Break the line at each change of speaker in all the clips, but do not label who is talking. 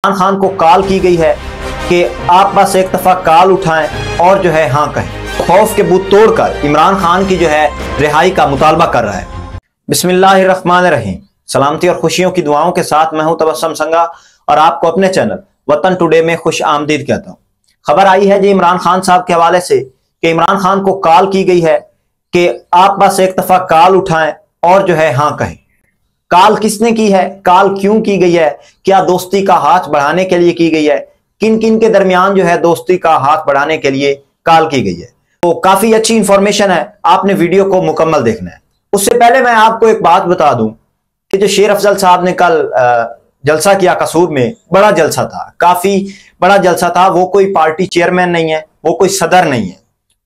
इमरान खान को कॉल की गई है कि आप बस एक दफ़ा कॉल उठाएं और जो है हाँ कहें। खौफ के बुत तोड़कर इमरान खान की जो है रिहाई का मुतालबा कर रहा है। बिस्मिल्लाहिर्रहमानिर्रहीम। सलामती और खुशियों की दुआओं के साथ मैं हूं तबस्सुम संगा और आपको अपने चैनल वतन टुडे में खुश आमदीद कहता हूं। खबर आई है जी इमरान खान साहब के हवाले से कि इमरान खान को कॉल की गई है कि आप बस एक दफ़ा कॉल उठाएं और जो है हाँ कहें। कॉल किसने की है, कॉल क्यों की गई है, क्या दोस्ती का हाथ बढ़ाने के लिए की गई है, किन किन के दरमियान जो है दोस्ती का हाथ बढ़ाने के लिए कॉल की गई है। तो काफी अच्छी इंफॉर्मेशन है, आपने वीडियो को मुकम्मल देखना है। उससे पहले मैं आपको एक बात बता दूं कि जो शेर अफजल साहब ने कल जलसा किया कसूर में, बड़ा जलसा था, काफी बड़ा जलसा था। वो कोई पार्टी चेयरमैन नहीं है, वो कोई सदर नहीं है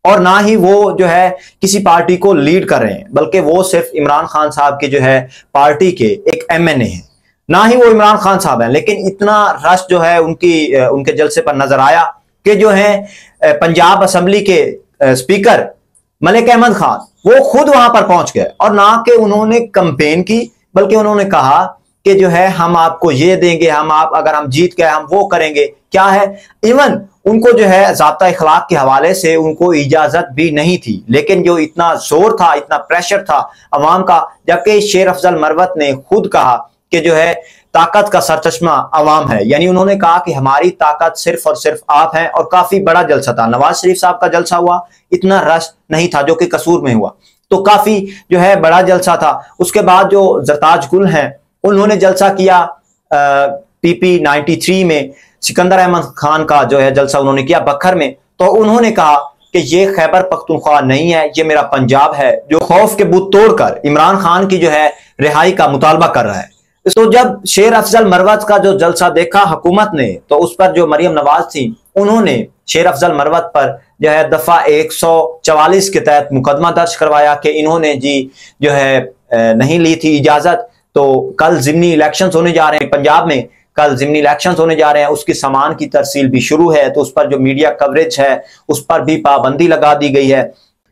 और ना ही वो जो है किसी पार्टी को लीड कर रहे हैं, बल्कि वो सिर्फ इमरान खान साहब के जो है पार्टी के एक एमएनए हैं, ना ही वो इमरान खान साहब हैं। लेकिन इतना रश जो है उनके जलसे पर नजर आया कि जो है पंजाब असेंबली के स्पीकर मलिक अहमद खान वो खुद वहां पर पहुंच गए और ना कि उन्होंने कैंपेन की, बल्कि उन्होंने कहा कि जो है हम आपको ये देंगे, अगर हम जीत गए हम वो करेंगे। क्या है, इवन उनको जो है ज़ाब्ता इखलाक के हवाले से उनको इजाजत भी नहीं थी, लेकिन जो इतना जोर था, इतना प्रेशर था अवाम का, जबकि शेर अफजल मरवत ने खुद कहा कि जो है ताकत का सरचश्मा अवाम है, यानी उन्होंने कहा कि हमारी ताकत सिर्फ और सिर्फ आप हैं। और काफी बड़ा जलसा था, नवाज शरीफ साहब का जलसा हुआ, इतना रश नहीं था जो कि कसूर में हुआ, तो काफी जो है बड़ा जलसा था। उसके बाद जो जरताज गुल हैं उन्होंने जलसा किया PP 93 में, सिकंदर अहमद खान का जो है जलसा उन्होंने किया बखर में। तो उन्होंने कहा कि ये खैबर पख्तूनख्वा नहीं है, ये मेरा पंजाब है, जो खौफ के बुत तोड़कर इमरान खान की जो है रिहाई का मुतालबा कर रहा है। तो जब शेर अफजल मरवत का जो जलसा देखा हुकूमत ने, तो उस पर जो मरियम नवाज थी उन्होंने शेर अफजल मरवत पर जो है दफा 144 के तहत मुकदमा दर्ज करवाया कि इन्होंने जी जो है नहीं ली थी इजाजत। तो कल जिमनी इलेक्शंस होने जा रहे हैं पंजाब में, कल जिमनी इलेक्शंस होने जा रहे हैं, उसकी सामान की तरसील भी शुरू है। तो उस पर जो मीडिया कवरेज है उस पर भी पाबंदी लगा दी गई है।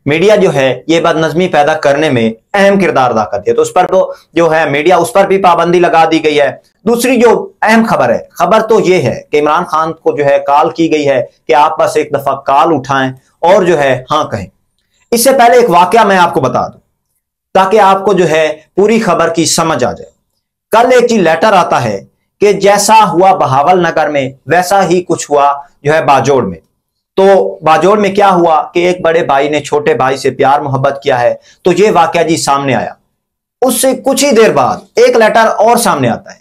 मीडिया जो है ये बदनज़मी पैदा करने में अहम किरदार अदा करती है, तो उस पर तो जो है मीडिया उस पर भी पाबंदी लगा दी गई है। दूसरी जो अहम खबर है, खबर तो ये है कि इमरान खान को जो है कॉल की गई है कि आप बस एक दफा कॉल उठाएं और जो है हाँ कहें। इससे पहले एक वाकया मैं आपको बता दूं ताकि आपको जो है पूरी खबर की समझ आ जाए। कल एक लेटर आता है कि जैसा हुआ बहावल नगर में वैसा ही कुछ हुआ जो है बाजोड़ में। तो बाजोड़ में क्या हुआ कि एक बड़े भाई ने छोटे भाई से प्यार मोहब्बत किया है, तो ये वाकया जी सामने आया। उससे कुछ ही देर बाद एक लेटर और सामने आता है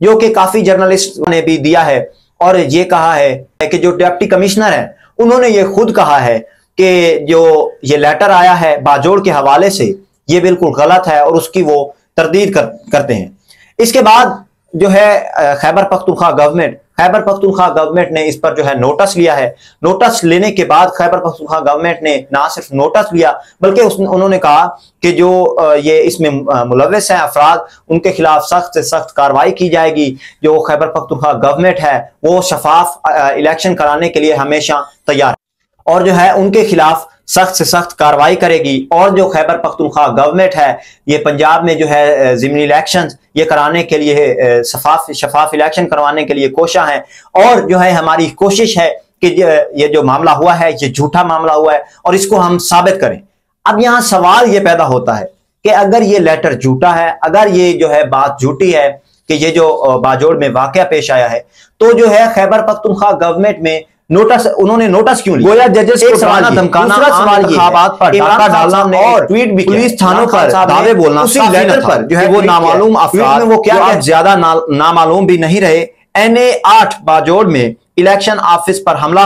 जो कि काफी जर्नलिस्ट ने भी दिया है और ये कहा है कि जो डिप्टी कमिश्नर है उन्होंने ये खुद कहा है कि जो ये लेटर आया है बाजोड़ के हवाले से ये बिल्कुल गलत है और उसकी वो तरदीद करते हैं। इसके बाद जो है खैबर पख्तूनख्वा गवर्नमेंट ने इस पर जो है नोटिस लिया है। नोटिस लेने के बाद खैबर पख्तूनख्वा गवर्नमेंट ने ना सिर्फ नोटिस लिया बल्कि उन्होंने कहा कि जो ये इसमें मुलव्वस हैं अफराद उनके खिलाफ सख्त से सख्त कार्रवाई की जाएगी। जो खैबर पख्तूनख्वा गवर्नमेंट है वो शफाफ इलेक्शन कराने के लिए हमेशा तैयार है और जो है उनके खिलाफ सख्त से सख्त कार्रवाई करेगी। और जो खैबर पख्तूनख्वा गवर्नमेंट है ये पंजाब में जो है जिमनी इलेक्शंस ये कराने के लिए शफाफ इलेक्शन करवाने के लिए कोशा है और जो है हमारी कोशिश है कि ये जो मामला हुआ है ये झूठा मामला हुआ है और इसको हम साबित करें। अब यहाँ सवाल ये पैदा होता है कि अगर ये लेटर झूठा है, अगर ये जो है बात झूठी है कि ये जो बाजोड़ में वाकया पेश आया है, तो जो है खैबर पख्तूनख्वा गवर्नमेंट में उन्होंने नोटिस क्यों लिया? गोया जजेस को धमकाना, दूसरा सवाल ये पर डाका डालना और ट्वीट भी पुलिस थानों पर दावे बोलना, उसी लेटर पर जो है वो नामालूम अफराद वो क्या ज्यादा नामालूम भी नहीं रहे। NA 8 बाजोड़ में इलेक्शन ऑफिस पर हमला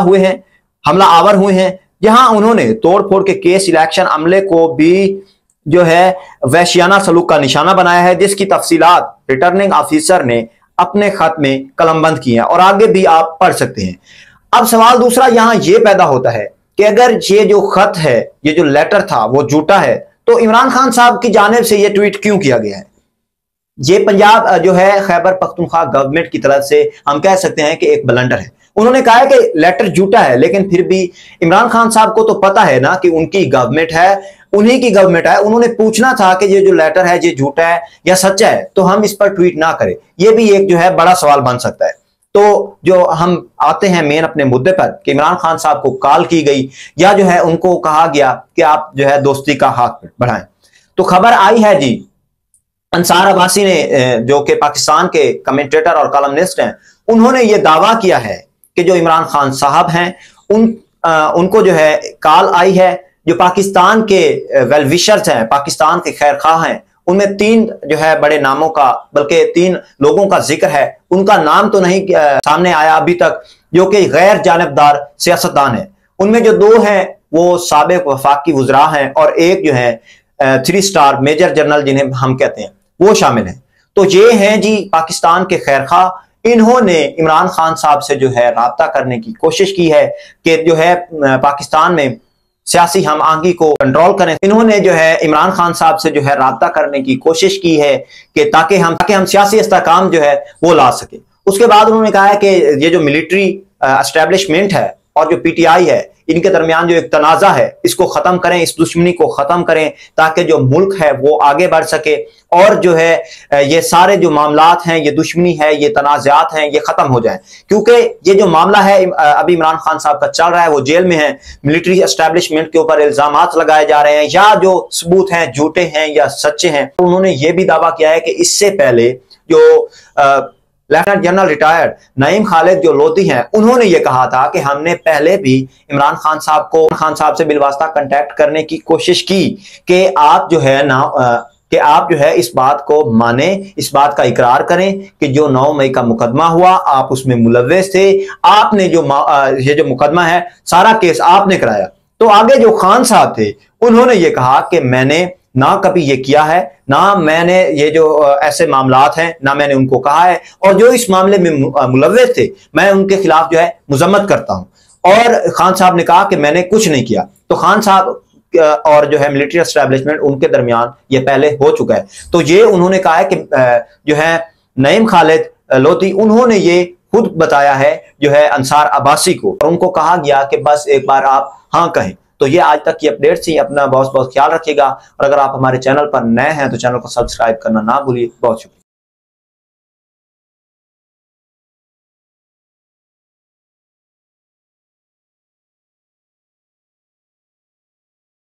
आवर हुए हैं, जहां उन्होंने तोड़फोड़ के केस इलेक्शन अमले को भी जो है वैश्याना सलूक का निशाना बनाया है, जिसकी तफसीलात रिटर्निंग ऑफिसर ने अपने खत में कलमबंद की है और आगे भी आप पढ़ सकते हैं। अब सवाल दूसरा यहां यह पैदा होता है कि अगर ये जो खत है, ये जो लेटर था वो झूठा है, तो इमरान खान साहब की जानिब से ये ट्वीट क्यों किया गया है? ये पंजाब जो है खैबर पख्तूनख्वा गवर्नमेंट की तरफ से हम कह सकते हैं कि एक ब्लंडर है। उन्होंने कहा है कि लेटर झूठा है, लेकिन फिर भी इमरान खान साहब को तो पता है ना कि उनकी गवर्नमेंट है, उन्हीं की गवर्नमेंट है। उन्होंने पूछना था कि ये जो लेटर है ये झूठा है या सच्चा है, तो हम इस पर ट्वीट ना करें। ये भी एक जो है बड़ा सवाल बन सकता है। तो जो हम आते हैं मेन अपने मुद्दे पर कि इमरान खान साहब को कॉल की गई या जो है उनको कहा गया कि आप जो है दोस्ती का हाथ बढ़ाएं। तो खबर आई है जी, अंसार अब्बासी ने जो कि पाकिस्तान के कमेंटेटर और कॉलमनिस्ट हैं, उन्होंने ये दावा किया है कि जो इमरान खान साहब हैं उनको जो है कॉल आई है। जो पाकिस्तान के वेलविशर्स हैं, पाकिस्तान के खैर खां हैं, उनमें 3 जो है बड़े नामों का, बल्कि 3 लोगों का जिक्र है। उनका नाम तो नहीं सामने आया अभी तक, जो कि गैर जानिबदार सियासतदान है। उनमें जो 2 हैं वो साबिक वफाकी वुज़रा हैं और एक जो है 3 स्टार मेजर जनरल जिन्हें हम कहते हैं वो शामिल हैं। तो ये हैं जी पाकिस्तान के खैर खां। इन्होंने इमरान खान साहब से जो है राब्ता करने की कोशिश की है कि जो है पाकिस्तान में सियासी हम आहंगी को कंट्रोल करें। इन्होंने जो है इमरान खान साहब से जो है राब्ता करने की कोशिश की है कि ताकि हम सियासी इस्तेहकाम जो है वो ला सके। उसके बाद उन्होंने कहा है कि ये जो मिलिट्री एस्टेब्लिशमेंट है और जो पीटीआई है, इनके दरमियान जो एक तनाज़ा है, इसको खत्म करें, इस दुश्मनी को खत्म करें ताकि जो मुल्क है वो आगे बढ़ सके और जो है ये सारे जो मामलात हैं, ये दुश्मनी है, ये तनाज़ात हैं, ये खत्म हो जाएं। क्योंकि ये जो मामला है अभी इमरान खान साहब का चल रहा है, वो जेल में है, मिलिट्री एस्टेब्लिशमेंट के ऊपर इल्जामात लगाए जा रहे हैं, या जो सबूत हैं झूठे हैं या सच्चे हैं। तो उन्होंने ये भी दावा किया है कि इससे पहले जो lieutenant general retired Naeem Khalid जो लोधी हैं, उन्होंने ये कहा था कि हमने पहले भी इमरान खान साहब से बिलवास्ता कांटेक्ट करने की कोशिश की कि आप जो है ना कि आप जो है इस बात को माने, इस बात का इकरार करें कि जो 9 मई का मुकदमा हुआ आप उसमें मुलव्वस थे, आपने ये जो मुकदमा है सारा केस आपने कराया। तो आगे जो खान साहब थे उन्होंने ये कहा कि मैंने ना कभी ये किया है, ना मैंने ये जो ऐसे मामलात हैं ना मैंने उनको कहा है, और जो इस मामले में मुलव्वस थे मैं उनके खिलाफ जो है मुजम्मत करता हूं। और खान साहब ने कहा कि मैंने कुछ नहीं किया। तो खान साहब और जो है मिलिट्री एस्टेब्लिशमेंट उनके दरमियान ये पहले हो चुका है। तो ये उन्होंने कहा है कि जो है नईम खालिद लोधी, उन्होंने ये खुद बताया है जो है अंसार अब्बासी को, और उनको कहा गया कि बस एक बार आप हाँ कहें। तो ये आज तक की अपडेट्स थी। अपना बहुत बहुत ख्याल रखिएगा, और अगर आप हमारे चैनल पर नए हैं तो चैनल को सब्सक्राइब करना ना भूलिए। बहुत शुक्रिया।